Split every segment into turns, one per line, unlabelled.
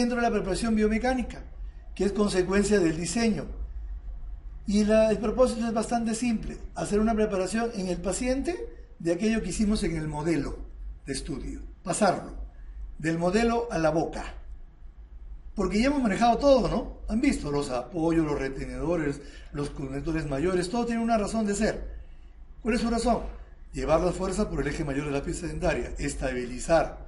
dentro de la preparación biomecánica, que es consecuencia del diseño. Y el propósito es bastante simple, hacer una preparación en el paciente de aquello que hicimos en el modelo de estudio, pasarlo del modelo a la boca. Porque ya hemos manejado todo, ¿no? Han visto los apoyos, los retenedores, los conectores mayores, todo tiene una razón de ser. ¿Cuál es su razón? Llevar la fuerza por el eje mayor de la pieza dentaria, estabilizar,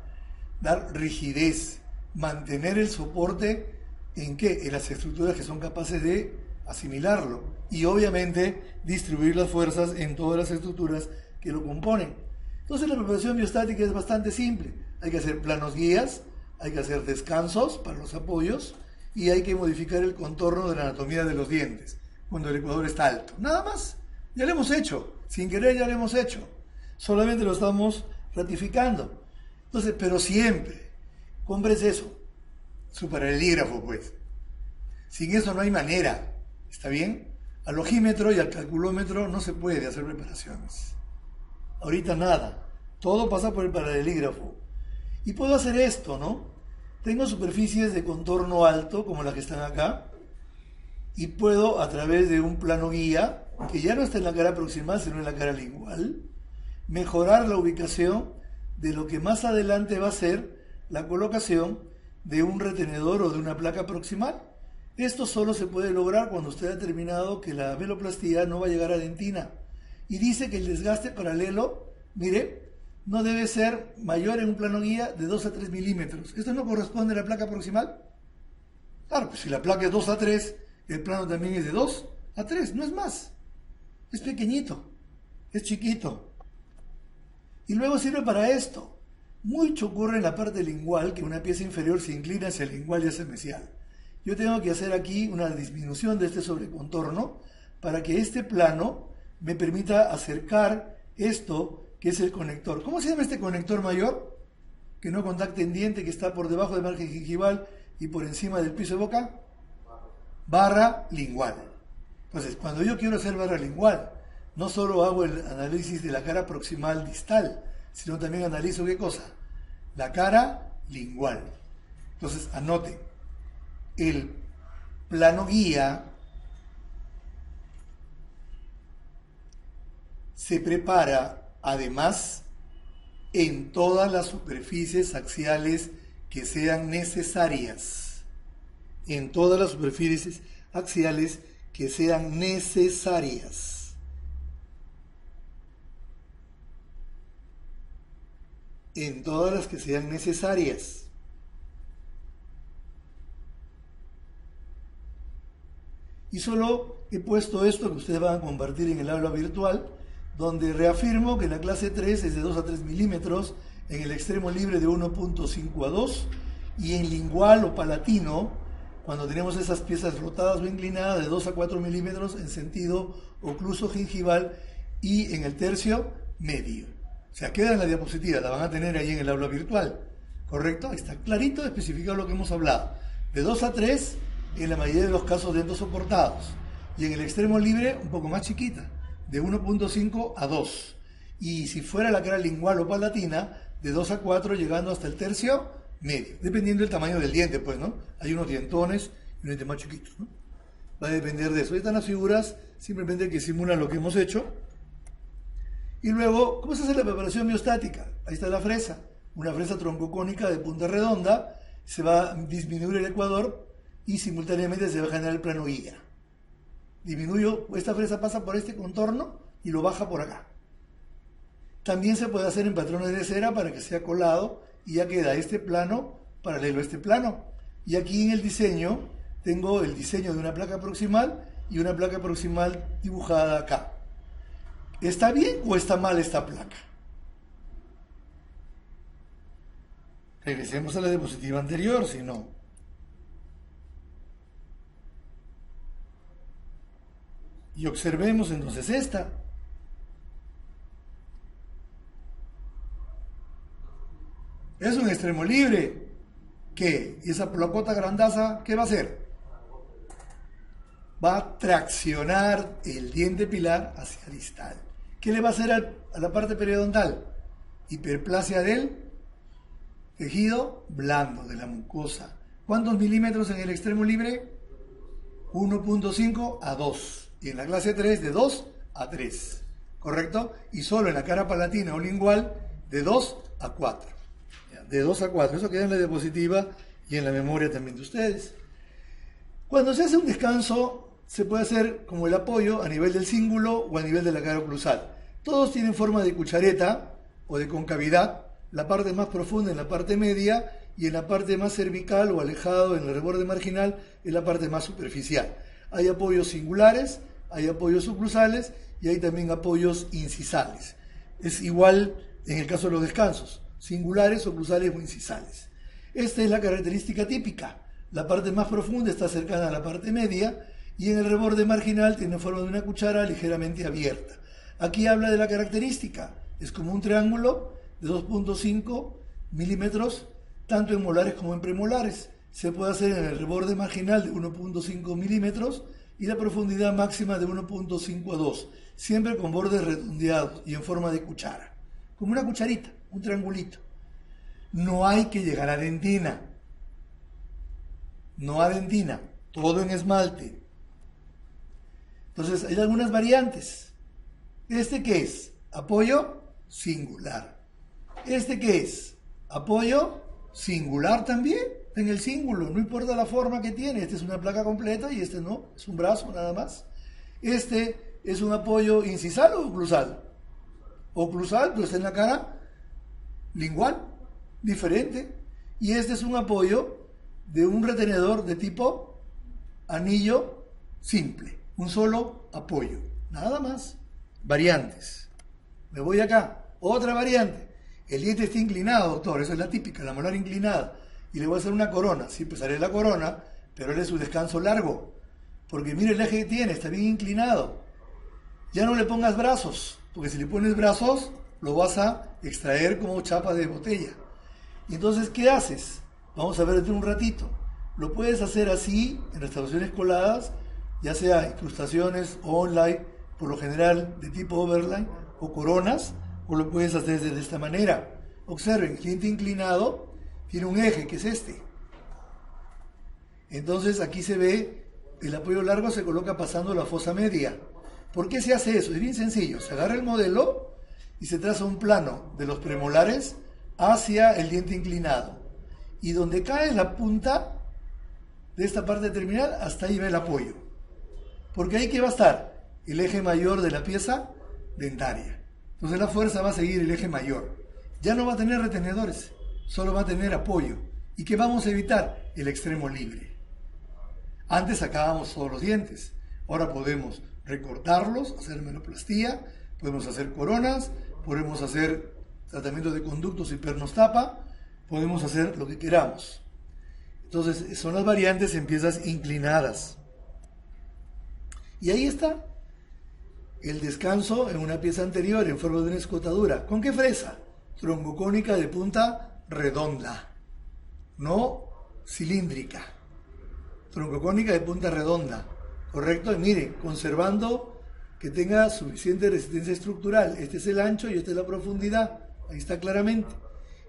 dar rigidez, mantener el soporte en qué, en las estructuras que son capaces de asimilarlo y obviamente distribuir las fuerzas en todas las estructuras que lo componen. Entonces la preparación biostática es bastante simple. Hay que hacer planos guías, hay que hacer descansos para los apoyos y hay que modificar el contorno de la anatomía de los dientes cuando el ecuador está alto. Nada más. Ya lo hemos hecho. Sin querer ya lo hemos hecho. Solamente lo estamos ratificando. Entonces, pero siempre, cómprese eso. Su paralelígrafo, pues. Sin eso no hay manera. ¿Está bien? Al ojímetro y al calculómetro no se puede hacer preparaciones. Ahorita nada. Todo pasa por el paralelígrafo. Y puedo hacer esto, ¿no? Tengo superficies de contorno alto, como las que están acá, y puedo, a través de un plano guía, que ya no está en la cara proximal, sino en la cara lingual, mejorar la ubicación de lo que más adelante va a ser la colocación de un retenedor o de una placa proximal. Esto solo se puede lograr cuando usted ha determinado que la veloplastía no va a llegar a dentina. Y dice que el desgaste paralelo, mire, no debe ser mayor en un plano guía de 2 a 3 milímetros. ¿Esto no corresponde a la placa proximal? Claro, pues si la placa es 2 a 3, el plano también es de 2 a 3, no es más. Es pequeñito, es chiquito. Y luego sirve para esto. Mucho ocurre en la parte lingual que una pieza inferior se inclina hacia el lingual y hacia el mesial. Yo tengo que hacer aquí una disminución de este sobrecontorno para que este plano me permita acercar esto que es el conector. ¿Cómo se llama este conector mayor? Que no contacta en diente, que está por debajo del margen gingival y por encima del piso de boca. Barra lingual. Entonces, cuando yo quiero hacer barra lingual, no solo hago el análisis de la cara proximal distal, sino también analizo ¿qué cosa? La cara lingual. Entonces, anoten. El plano guía se prepara además en todas las superficies axiales que sean necesarias. En todas las superficies axiales que sean necesarias. En todas las que sean necesarias. Y solo he puesto esto que ustedes van a compartir en el aula virtual, donde reafirmo que la clase 3 es de 2 a 3 milímetros, en el extremo libre de 1.5 a 2, y en lingual o palatino, cuando tenemos esas piezas rotadas o inclinadas, de 2 a 4 milímetros en sentido ocluso gingival, y en el tercio medio. O sea, queda en la diapositiva, la van a tener ahí en el aula virtual, ¿correcto? Está clarito especificado lo que hemos hablado. De 2 a 3 en la mayoría de los casos de endosoportados, y en el extremo libre un poco más chiquita, de 1.5 a 2. Y si fuera la cara lingual o palatina, de 2 a 4, llegando hasta el tercio medio, dependiendo del tamaño del diente, pues, ¿no? Hay unos dientones y unos dientes más chiquitos, ¿no? Va a depender de eso. Ahí están las figuras, simplemente que simulan lo que hemos hecho. Y luego, ¿cómo se hace la preparación biostática? Ahí está la fresa, una fresa troncocónica de punta redonda, se va a disminuir el ecuador y simultáneamente se va a generar el plano guía. Disminuyo, esta fresa pasa por este contorno y lo baja por acá. También se puede hacer en patrones de cera para que sea colado y ya queda este plano paralelo a este plano. Y aquí en el diseño tengo el diseño de una placa proximal y una placa proximal dibujada acá. ¿Está bien o está mal esta placa? Regresemos a la diapositiva anterior, si no. Y observemos entonces esta. Es un extremo libre. ¿Qué? ¿Y esa placota grandaza qué va a hacer? Va a traccionar el diente pilar hacia distal. ¿Qué le va a hacer a la parte periodontal? Hiperplasia del tejido blando, de la mucosa. ¿Cuántos milímetros en el extremo libre? 1.5 a 2. Y en la clase 3 de 2 a 3. ¿Correcto? Y solo en la cara palatina o lingual de 2 a 4. De 2 a 4. Eso queda en la diapositiva y en la memoria también de ustedes. Cuando se hace un descanso, se puede hacer como el apoyo a nivel del cíngulo o a nivel de la cara oclusal. Todos tienen forma de cuchareta o de concavidad, la parte más profunda en la parte media y en la parte más cervical o alejado en el reborde marginal en la parte más superficial. Hay apoyos singulares, hay apoyos oclusales y hay también apoyos incisales. Es igual en el caso de los descansos, singulares, oclusales o incisales. Esta es la característica típica. La parte más profunda está cercana a la parte media y en el reborde marginal tiene forma de una cuchara ligeramente abierta. Aquí habla de la característica. Es como un triángulo de 2.5 milímetros, tanto en molares como en premolares. Se puede hacer en el reborde marginal de 1.5 milímetros y la profundidad máxima de 1.5 a 2, siempre con bordes redondeados y en forma de cuchara, como una cucharita, un triangulito. No hay que llegar a dentina, no a dentina, todo en esmalte. Entonces hay algunas variantes. ¿Este qué es? Apoyo singular. ¿Este qué es? Apoyo singular también, en el cíngulo, no importa la forma que tiene. Este es una placa completa y este no, es un brazo nada más. Este es un apoyo incisal o oclusal. Oclusal, pues está en la cara lingual, diferente. Y este es un apoyo de un retenedor de tipo anillo simple, un solo apoyo, nada más. Variantes. Me voy acá, otra variante. El diente está inclinado, doctor, esa es la típica, la molar inclinada. Y le voy a hacer una corona. Sí, pues haré la corona, pero haré su descanso largo. Porque mire el eje que tiene, está bien inclinado. Ya no le pongas brazos, porque si le pones brazos, lo vas a extraer como chapa de botella. Y entonces, ¿qué haces? Vamos a ver dentro de un ratito. Lo puedes hacer así, en restauraciones coladas, ya sea incrustaciones o online, por lo general de tipo overline, o coronas, o lo puedes hacer de esta manera. Observen, el diente inclinado tiene un eje, que es este. Entonces aquí se ve, el apoyo largo se coloca pasando la fosa media. ¿Por qué se hace eso? Es bien sencillo, se agarra el modelo y se traza un plano de los premolares hacia el diente inclinado. Y donde cae la punta de esta parte terminal, hasta ahí va el apoyo. Porque ahí que va a estar el eje mayor de la pieza dentaria. Entonces la fuerza va a seguir el eje mayor. Ya no va a tener retenedores, solo va a tener apoyo. ¿Y qué vamos a evitar? El extremo libre. Antes sacábamos todos los dientes. Ahora podemos recortarlos, hacer menoplastía, podemos hacer coronas, podemos hacer tratamiento de conductos y pernos tapa, podemos hacer lo que queramos. Entonces son las variantes en piezas inclinadas. Y ahí está el descanso en una pieza anterior en forma de una escotadura. ¿Con qué fresa? Troncocónica de punta redonda, no cilíndrica. Troncocónica de punta redonda, ¿correcto? Y mire, conservando que tenga suficiente resistencia estructural. Este es el ancho y esta es la profundidad. Ahí está claramente.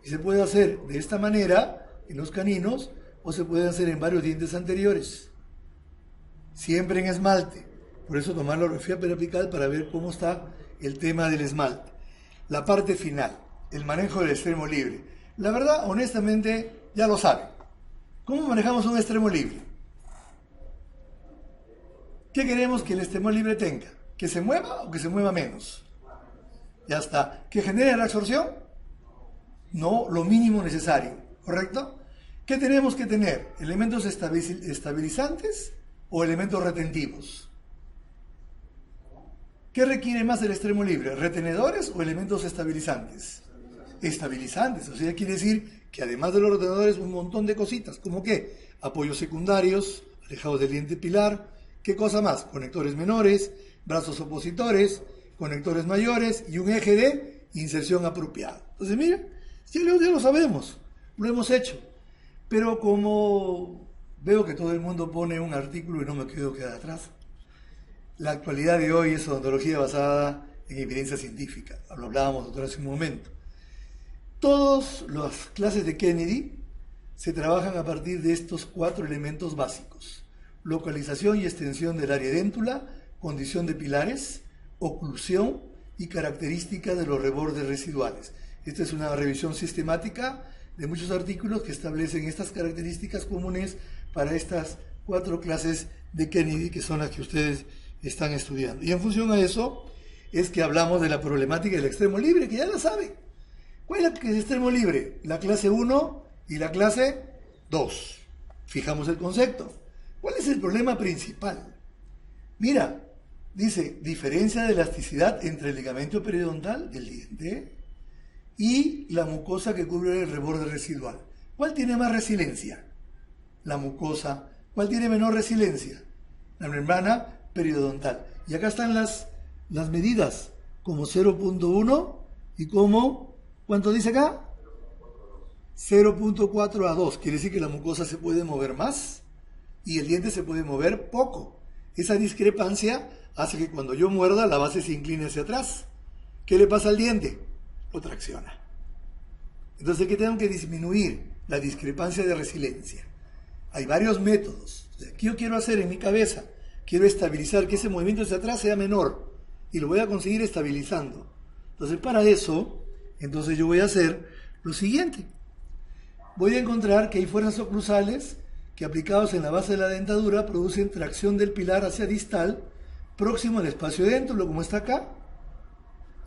Y se puede hacer de esta manera en los caninos o se puede hacer en varios dientes anteriores. Siempre en esmalte. Por eso tomar la orografía periapical para ver cómo está el tema del esmalte. La parte final, el manejo del extremo libre. La verdad, honestamente, ya lo saben. ¿Cómo manejamos un extremo libre? ¿Qué queremos que el extremo libre tenga? ¿Que se mueva o que se mueva menos? Ya está. ¿Que genere reabsorción? No, lo mínimo necesario, ¿correcto? ¿Qué tenemos que tener? ¿Elementos estabilizantes o elementos retentivos? ¿Qué requiere más el extremo libre? ¿Retenedores o elementos estabilizantes? Estabilizantes, o sea, quiere decir que además de los retenedores, un montón de cositas, ¿como qué? Apoyos secundarios, alejados del diente pilar, ¿qué cosa más? Conectores menores, brazos opositores, conectores mayores y un eje de inserción apropiado. Entonces, miren, ya lo sabemos, lo hemos hecho, pero como veo que todo el mundo pone un artículo y no me quiero quedar atrás, la actualidad de hoy es odontología basada en evidencia científica. Lo hablábamos, doctor, hace un momento. Todas las clases de Kennedy se trabajan a partir de estos 4 elementos básicos: localización y extensión del área edéntula, condición de pilares, oclusión y característica de los rebordes residuales. Esta es una revisión sistemática de muchos artículos que establecen estas características comunes para estas 4 clases de Kennedy, que son las que ustedes están estudiando. Y en función a eso es que hablamos de la problemática del extremo libre, que ya la saben. ¿Cuál es el extremo libre? La clase 1 y la clase 2. Fijamos el concepto. ¿Cuál es el problema principal? Mira, dice, diferencia de elasticidad entre el ligamento periodontal del diente y la mucosa que cubre el reborde residual. ¿Cuál tiene más resiliencia? La mucosa. ¿Cuál tiene menor resiliencia? La membrana periodontal. Y acá están las medidas, como 0.1 y como, ¿cuánto dice acá? 0.4 a 2. Quiere decir que la mucosa se puede mover más y el diente se puede mover poco. Esa discrepancia hace que cuando yo muerda la base se incline hacia atrás. ¿Qué le pasa al diente? Lo tracciona. Entonces, ¿qué tengo que disminuir? La discrepancia de resiliencia. Hay varios métodos. O sea, ¿qué yo quiero hacer en mi cabeza? Quiero estabilizar que ese movimiento hacia atrás sea menor y lo voy a conseguir estabilizando. Entonces, para eso, yo voy a hacer lo siguiente. Voy a encontrar que hay fuerzas oclusales que, aplicados en la base de la dentadura, producen tracción del pilar hacia distal, próximo al espacio edéntulo, como está acá.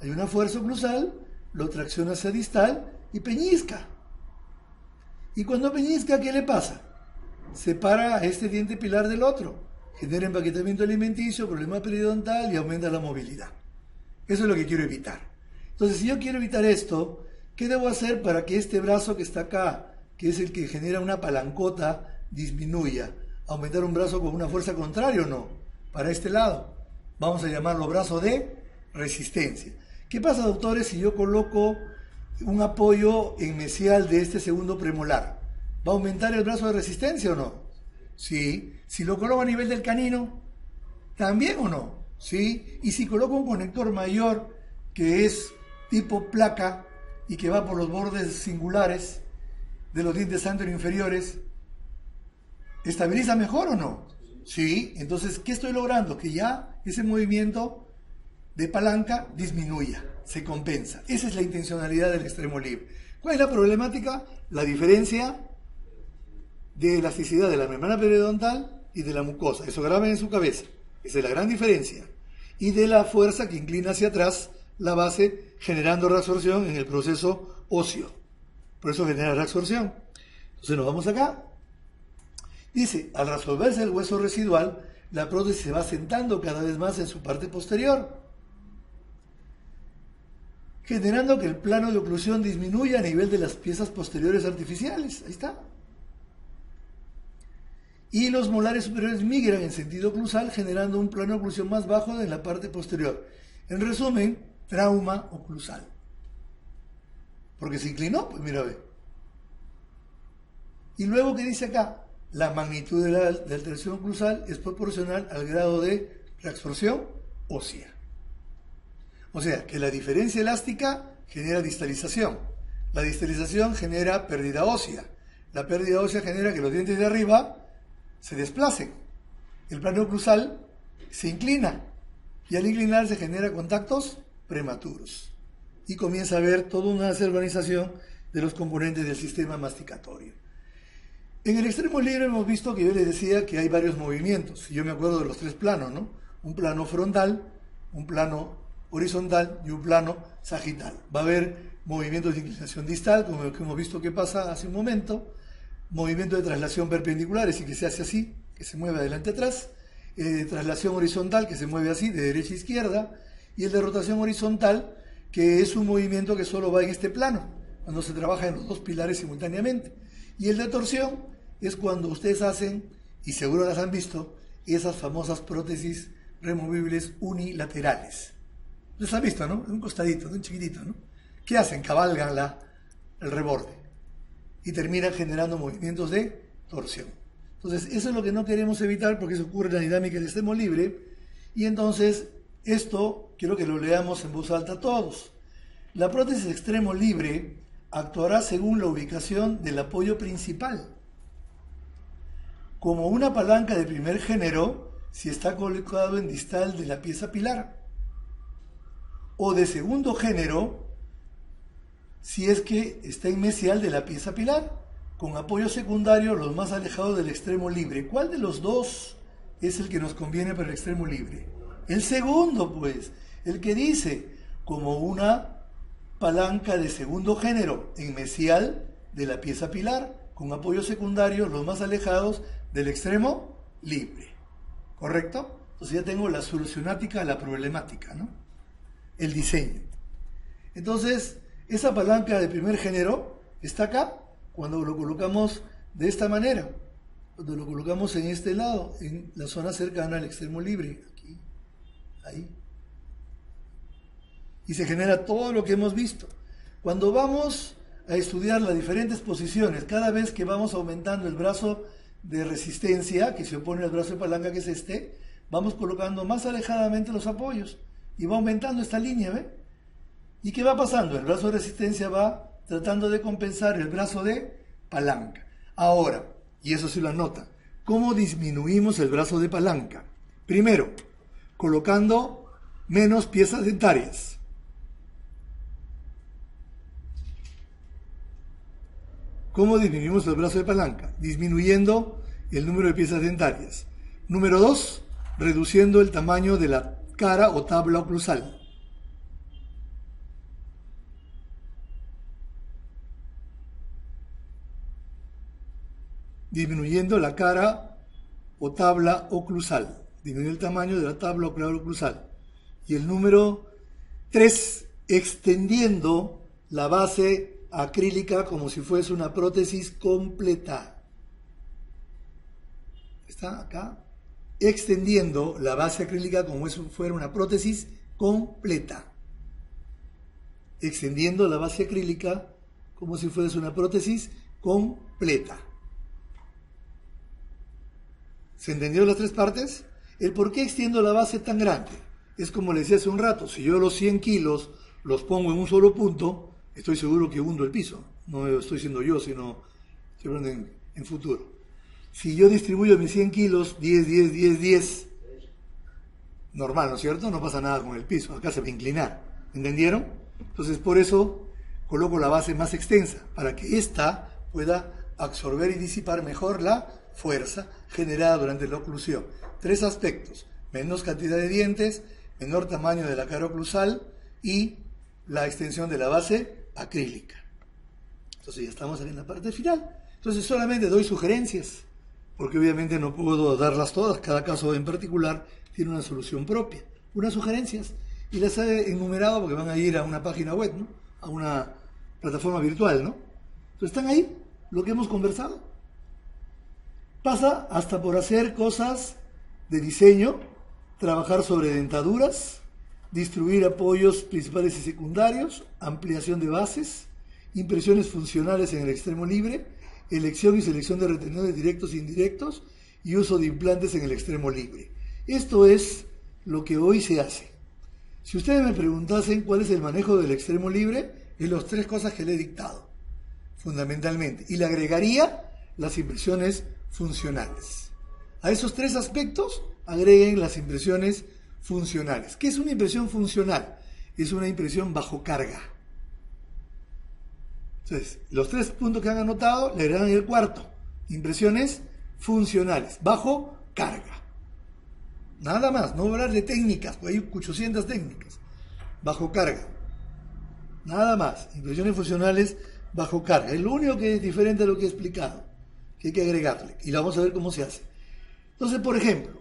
Hay una fuerza oclusal, lo tracciona hacia distal y peñisca. Y cuando peñisca, ¿qué le pasa? Separa a este diente pilar del otro, genera empaquetamiento alimenticio, problema periodontal y aumenta la movilidad. Eso es lo que quiero evitar. Entonces, si yo quiero evitar esto, ¿qué debo hacer para que este brazo que está acá, que es el que genera una palancota, disminuya? ¿Aumentar un brazo con una fuerza contraria o no? Para este lado. Vamos a llamarlo brazo de resistencia. ¿Qué pasa, doctores, si yo coloco un apoyo en mesial de este segundo premolar? ¿Va a aumentar el brazo de resistencia o no? Sí. Si lo coloco a nivel del canino, ¿también o no? Sí. Y si coloco un conector mayor que es tipo placa y que va por los bordes singulares de los dientes anteroinferiores, ¿estabiliza mejor o no? Sí. Entonces, ¿qué estoy logrando? Que ya ese movimiento de palanca disminuya, se compensa. Esa es la intencionalidad del extremo libre. ¿Cuál es la problemática? La diferencia de elasticidad de la membrana periodontal y de la mucosa. Eso graben en su cabeza. Esa es la gran diferencia. Y de la fuerza que inclina hacia atrás la base, generando reabsorción en el proceso óseo. Por eso genera reabsorción. Entonces nos vamos acá. Dice, al resolverse el hueso residual, la prótesis se va sentando cada vez más en su parte posterior, generando que el plano de oclusión disminuya a nivel de las piezas posteriores artificiales. Ahí está. Y los molares superiores migran en sentido oclusal, generando un plano de oclusión más bajo en la parte posterior. En resumen, trauma oclusal. Porque se inclinó, pues mira, ve. Y luego, ¿qué dice acá? La magnitud de la alteración oclusal es proporcional al grado de reabsorción ósea. O sea, que la diferencia elástica genera distalización. La distalización genera pérdida ósea. La pérdida ósea genera que los dientes de arriba se desplacen. El plano oclusal se inclina. Y al inclinar se genera contactos prematuros. Y comienza a haber toda una desorganización de los componentes del sistema masticatorio. En el extremo libre hemos visto que yo les decía que hay varios movimientos. Yo me acuerdo de los 3 planos, ¿no? Un plano frontal, un plano horizontal y un plano sagital. Va a haber movimientos de inclinación distal, como el que hemos visto que pasa hace un momento, movimiento de traslación perpendicular, es decir, que se hace así, que se mueve adelante atrás, traslación horizontal, que se mueve así, de derecha a izquierda, y el de rotación horizontal, que es un movimiento que solo va en este plano, cuando se trabaja en los 2 pilares simultáneamente. Y el de torsión es cuando ustedes hacen, y seguro las han visto, esas famosas prótesis removibles unilaterales. Los han visto, ¿no? Un costadito, un chiquitito, ¿no? ¿Qué hacen? Cabalgan el reborde y terminan generando movimientos de torsión. Entonces, eso es lo que no queremos evitar porque eso ocurre en la dinámica del extremo libre. Y entonces, esto quiero que lo leamos en voz alta todos. La prótesis extremo libre actuará según la ubicación del apoyo principal. Como una palanca de primer género si está colocado en distal de la pieza pilar, o de segundo género si es que está en mesial de la pieza pilar, con apoyo secundario los más alejados del extremo libre. ¿Cuál de los dos es el que nos conviene para el extremo libre? El segundo, pues, el que dice, como una palanca de segundo género en mesial de la pieza pilar, con apoyo secundario los más alejados del extremo libre. ¿Correcto? Entonces ya tengo la solucionática a la problemática, ¿no? El diseño. Entonces, esa palanca de primer género está acá cuando lo colocamos de esta manera. Cuando lo colocamos en este lado, en la zona cercana al extremo libre. Aquí, ahí. Y se genera todo lo que hemos visto. Cuando vamos a estudiar las diferentes posiciones, cada vez que vamos aumentando el brazo de resistencia, que se opone al brazo de palanca, que es este, vamos colocando más alejadamente los apoyos. Y va aumentando esta línea, ¿ve? ¿Y qué va pasando? El brazo de resistencia va tratando de compensar el brazo de palanca. Ahora, y eso sí lo anota, ¿cómo disminuimos el brazo de palanca? Primero, colocando menos piezas dentarias. ¿Cómo disminuimos el brazo de palanca? Disminuyendo el número de piezas dentarias. Número 2, reduciendo el tamaño de la cara o tabla oclusal. Disminuyendo la cara o tabla oclusal. Disminuir el tamaño de la tabla o cara oclusal. Y el número 3, extendiendo la base acrílica como si fuese una prótesis completa. Está acá. Extendiendo la base acrílica como si fuera una prótesis completa. Extendiendo la base acrílica como si fuese una prótesis completa. ¿Se entendió las tres partes? El por qué extiendo la base tan grande. Es como les decía hace un rato, si yo los 100 kilos los pongo en un solo punto, estoy seguro que hundo el piso. No estoy siendo yo, sino estoy hablando en futuro. Si yo distribuyo mis 100 kilos, 10, 10, 10, 10, normal, ¿no es cierto? No pasa nada con el piso, acá se va a inclinar. ¿Entendieron? Entonces, por eso coloco la base más extensa, para que ésta pueda absorber y disipar mejor la fuerza generada durante la oclusión. 3 aspectos: menos cantidad de dientes, menor tamaño de la cara oclusal y la extensión de la base acrílica. Entonces ya estamos en la parte final. Entonces solamente doy sugerencias, porque obviamente no puedo darlas todas, cada caso en particular tiene una solución propia. Unas sugerencias, y las he enumerado porque van a ir a una página web, ¿no? A una plataforma virtual, ¿no? Entonces están ahí lo que hemos conversado. Pasa hasta por hacer cosas de diseño, trabajar sobre dentaduras, distribuir apoyos principales y secundarios, ampliación de bases, impresiones funcionales en el extremo libre, elección y selección de retenedores directos e indirectos y uso de implantes en el extremo libre. Esto es lo que hoy se hace. Si ustedes me preguntasen cuál es el manejo del extremo libre, es las 3 cosas que le he dictado, fundamentalmente. Y le agregaría las impresiones funcionales. A esos 3 aspectos agreguen las impresiones funcionales. ¿Qué es una impresión funcional? Es una impresión bajo carga. Entonces, los 3 puntos que han anotado le agregan el cuarto: impresiones funcionales, bajo carga. Nada más, no voy a hablar de técnicas, porque hay 800 técnicas. Bajo carga. Nada más, impresiones funcionales bajo carga. Es lo único que es diferente a lo que he explicado, que hay que agregarle. Y vamos a ver cómo se hace. Entonces, por ejemplo,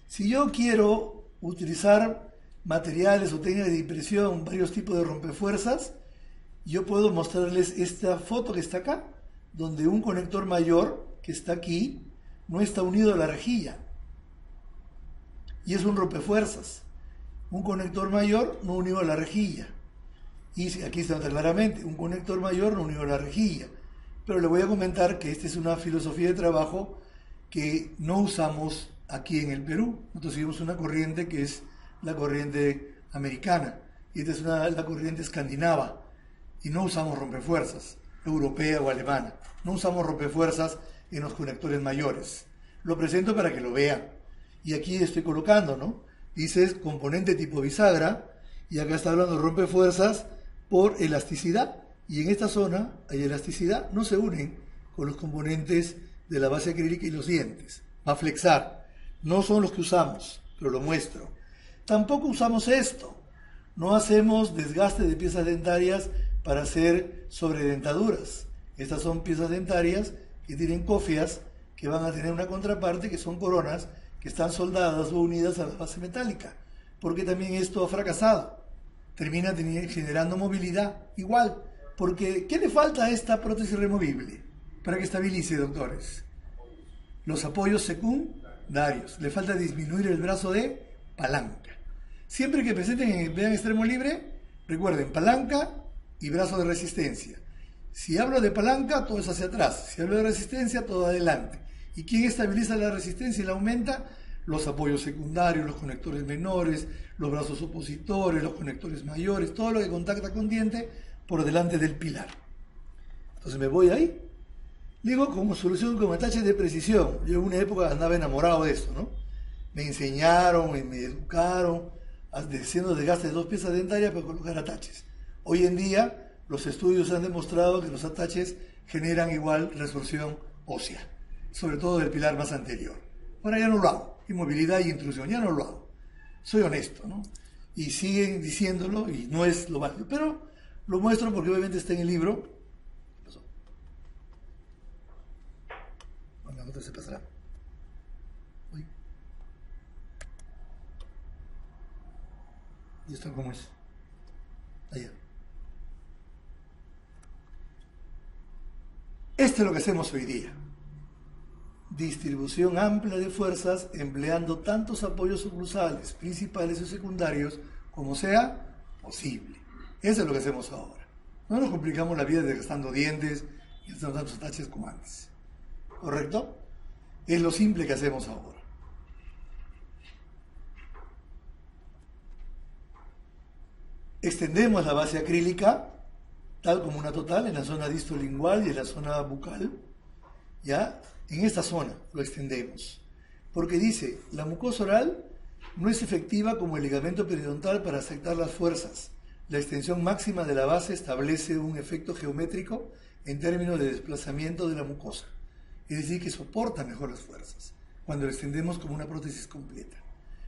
si yo quiero utilizar materiales o técnicas de impresión, varios tipos de rompefuerzas, yo puedo mostrarles esta foto que está acá, donde un conector mayor, que está aquí, no está unido a la rejilla. Y es un rompefuerzas. Un conector mayor no unido a la rejilla. Y aquí está claramente, un conector mayor no unido a la rejilla. Pero le voy a comentar que esta es una filosofía de trabajo que no usamos aquí en el Perú. Nosotros seguimos una corriente que es la corriente americana. Y esta es la corriente escandinava. y no usamos rompefuerzas, europea o alemana. No usamos rompefuerzas en los conectores mayores. Lo presento para que lo vean. Y aquí estoy colocando, ¿no? Dice componente tipo bisagra, y acá está hablando de rompefuerzas por elasticidad. Y en esta zona hay elasticidad, no se unen con los componentes de la base acrílica y los dientes. Va a flexar. No son los que usamos, pero lo muestro. Tampoco usamos esto. No hacemos desgaste de piezas dentarias para hacer sobredentaduras. Estas son piezas dentarias que tienen cofias que van a tener una contraparte que son coronas que están soldadas o unidas a la base metálica, porque también esto ha fracasado. Termina generando movilidad igual, porque ¿qué le falta a esta prótesis removible para que estabilice, doctores? Los apoyos secundarios. Le falta disminuir el brazo de palanca. Siempre que presenten vean extremo libre, recuerden palanca y brazo de resistencia. Si hablo de palanca, todo es hacia atrás. Si hablo de resistencia, todo adelante. ¿Y quién estabiliza la resistencia y la aumenta? Los apoyos secundarios, los conectores menores, los brazos opositores, los conectores mayores, todo lo que contacta con diente por delante del pilar. Entonces me voy ahí. Digo, como solución con ataches de precisión. Yo en una época andaba enamorado de esto, ¿no? Me enseñaron, me educaron, haciendo desgaste de 2 piezas dentarias para colocar ataches. Hoy en día, los estudios han demostrado que los ataches generan igual resorción ósea, sobre todo del pilar más anterior. Ahora ya no lo hago. Inmovilidad y intrusión, ya no lo hago. Soy honesto, ¿no? Y siguen diciéndolo y no es lo válido. Pero lo muestro porque obviamente está en el libro. ¿Qué pasó? Bueno, otra se pasará. Uy. ¿Y esto cómo es? Allá. Esto es lo que hacemos hoy día. Distribución amplia de fuerzas empleando tantos apoyos oclusales, principales o secundarios, como sea posible. Eso es lo que hacemos ahora. No nos complicamos la vida desgastando dientes y haciendo tantos ataches como antes. ¿Correcto? Es lo simple que hacemos ahora. Extendemos la base acrílica, tal como una total, en la zona distolingual y en la zona bucal, ¿ya? En esta zona lo extendemos, porque dice, la mucosa oral no es efectiva como el ligamento periodontal para aceptar las fuerzas. La extensión máxima de la base establece un efecto geométrico en términos de desplazamiento de la mucosa, es decir, que soporta mejor las fuerzas cuando lo extendemos como una prótesis completa.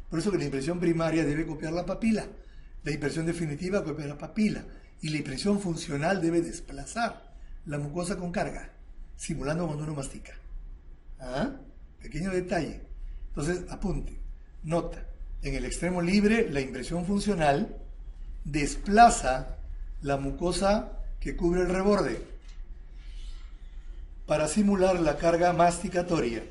Por eso que la impresión primaria debe copiar la papila, la impresión definitiva copia la papila, y la impresión funcional debe desplazar la mucosa con carga, simulando cuando uno mastica. ¿Ah? Pequeño detalle. Entonces, apunte, nota, en el extremo libre la impresión funcional desplaza la mucosa que cubre el reborde para simular la carga masticatoria.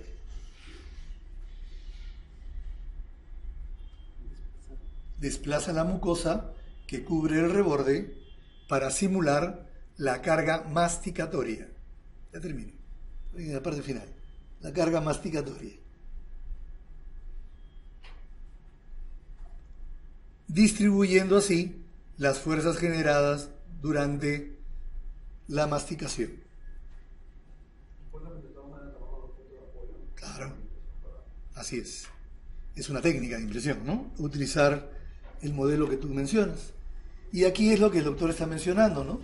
Desplaza la mucosa que cubre el reborde para simular la carga masticatoria. Ya termino. En la parte final. La carga masticatoria. Distribuyendo así las fuerzas generadas durante la masticación. Claro, así es. Es una técnica de impresión, ¿no? Utilizar el modelo que tú mencionas. Y aquí es lo que el doctor está mencionando, ¿no?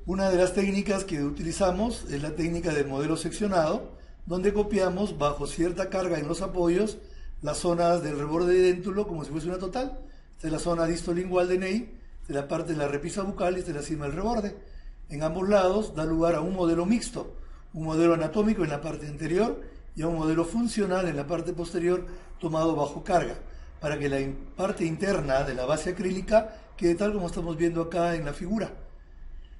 Una de las técnicas que utilizamos es la técnica del modelo seccionado, donde copiamos bajo cierta carga en los apoyos las zonas del reborde de déntulo como si fuese una total. Esta es la zona distolingual de Ney, esta es la parte de la repisa bucal y esta es la cima del reborde. En ambos lados da lugar a un modelo mixto, un modelo anatómico en la parte anterior y a un modelo funcional en la parte posterior tomado bajo carga, para que la parte interna de la base acrílica quede tal como estamos viendo acá en la figura.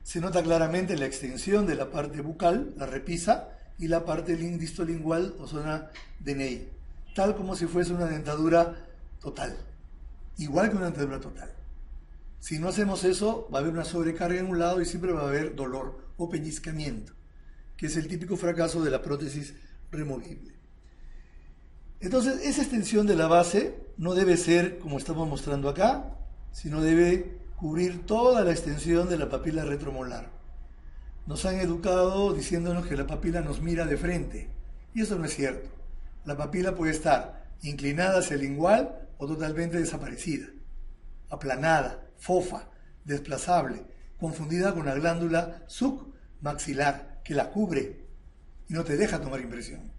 Se nota claramente la extensión de la parte bucal, la repisa, y la parte distolingual o zona de Ney, tal como si fuese una dentadura total, igual que una dentadura total. Si no hacemos eso, va a haber una sobrecarga en un lado y siempre va a haber dolor o pellizcamiento, que es el típico fracaso de la prótesis removible. Entonces, esa extensión de la base no debe ser como estamos mostrando acá, sino debe cubrir toda la extensión de la papila retromolar. Nos han educado diciéndonos que la papila nos mira de frente, y eso no es cierto. La papila puede estar inclinada hacia el lingual o totalmente desaparecida, aplanada, fofa, desplazable, confundida con la glándula submaxilar que la cubre y no te deja tomar impresión,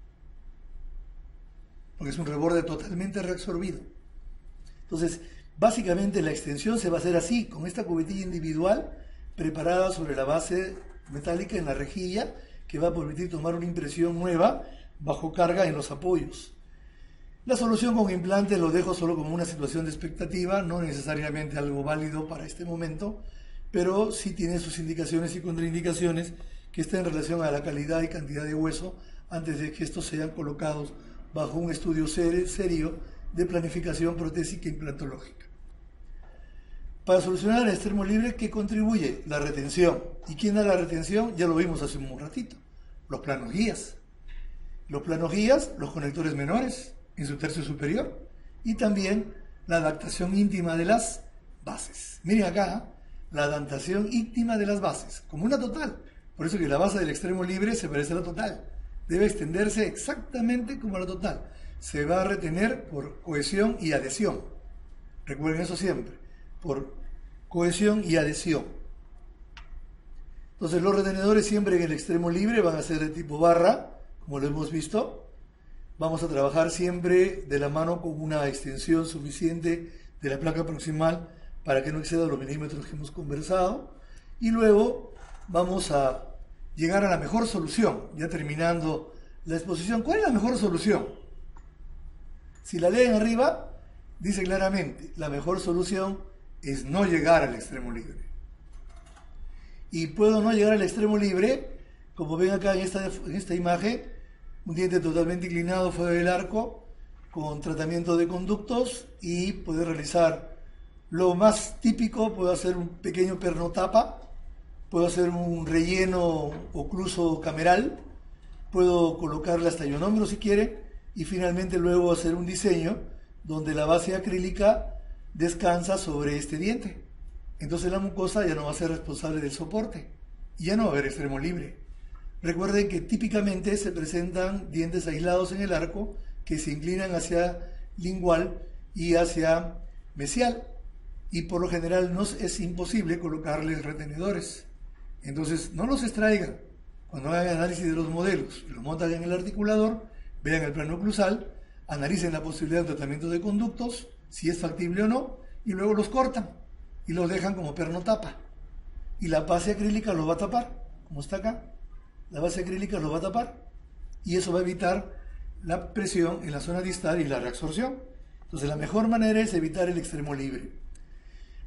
porque es un reborde totalmente reabsorbido. Entonces, básicamente la extensión se va a hacer así, con esta cubetilla individual preparada sobre la base metálica en la rejilla, que va a permitir tomar una impresión nueva bajo carga en los apoyos. La solución con implante lo dejo solo como una situación de expectativa, no necesariamente algo válido para este momento, pero sí tiene sus indicaciones y contraindicaciones que están en relación a la calidad y cantidad de hueso antes de que estos sean colocados bajo un estudio serio de planificación protésica e implantológica. Para solucionar el extremo libre, ¿qué contribuye? La retención. ¿Y quién da la retención? Ya lo vimos hace un ratito. Los planos guías. Los planos guías, los conectores menores en su tercio superior, y también la adaptación íntima de las bases. Miren acá, la adaptación íntima de las bases, como una total. Por eso que la base del extremo libre se parece a la total. Debe extenderse exactamente como la total. Se va a retener por cohesión y adhesión. Recuerden eso siempre, por cohesión y adhesión. Entonces los retenedores siempre en el extremo libre van a ser de tipo barra, como lo hemos visto. Vamos a trabajar siempre de la mano con una extensión suficiente de la placa proximal para que no exceda los milímetros que hemos conversado. Y luego vamos a llegar a la mejor solución, ya terminando la exposición. ¿Cuál es la mejor solución? Si la leen arriba, dice claramente, la mejor solución es no llegar al extremo libre. Y puedo no llegar al extremo libre, como ven acá en esta imagen, un diente totalmente inclinado fuera del arco, con tratamiento de conductos, y poder realizar lo más típico. Puedo hacer un pequeño pernotapa, puedo hacer un relleno ocluso cameral, puedo colocarle hasta ionómero si quiere, y finalmente luego hacer un diseño donde la base acrílica descansa sobre este diente. Entonces la mucosa ya no va a ser responsable del soporte y ya no va a haber extremo libre. Recuerden que típicamente se presentan dientes aislados en el arco que se inclinan hacia lingual y hacia mesial, y por lo general es imposible colocarles retenedores. Entonces no los extraigan. Cuando hagan análisis de los modelos, los montan en el articulador, vean el plano oclusal, analicen la posibilidad de tratamiento de conductos, si es factible o no, y luego los cortan y los dejan como pernotapa. Y la base acrílica los va a tapar, como está acá. La base acrílica los va a tapar y eso va a evitar la presión en la zona distal y la reabsorción. Entonces la mejor manera es evitar el extremo libre.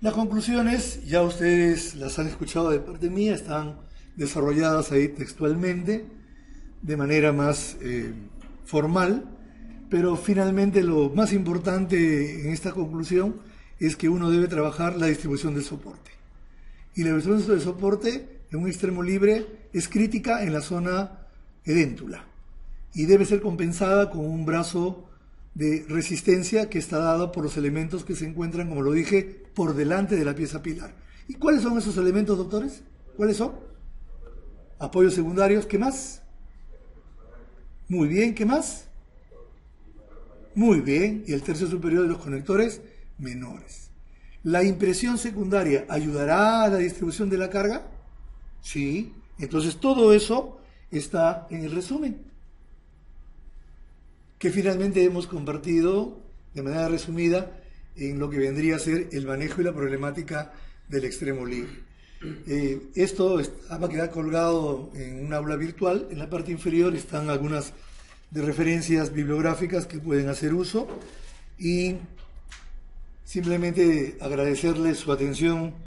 Las conclusiones, ya ustedes las han escuchado de parte mía, están desarrolladas ahí textualmente, de manera más formal, pero finalmente lo más importante en esta conclusión es que uno debe trabajar la distribución del soporte. Y la distribución del soporte en un extremo libre es crítica en la zona edéntula y debe ser compensada con un brazo de resistencia que está dado por los elementos que se encuentran, como lo dije, por delante de la pieza pilar. ¿Y cuáles son esos elementos, doctores? ¿Cuáles son? Apoyos secundarios, ¿qué más? Muy bien, ¿qué más? Muy bien, y el tercio superior de los conectores menores. ¿La impresión secundaria ayudará a la distribución de la carga? Sí, entonces todo eso está en el resumen, que finalmente hemos compartido de manera resumida en lo que vendría a ser el manejo y la problemática del extremo libre. Esto va a quedar colgado en un aula virtual. En la parte inferior están algunas de referencias bibliográficas que pueden hacer uso, y simplemente agradecerles su atención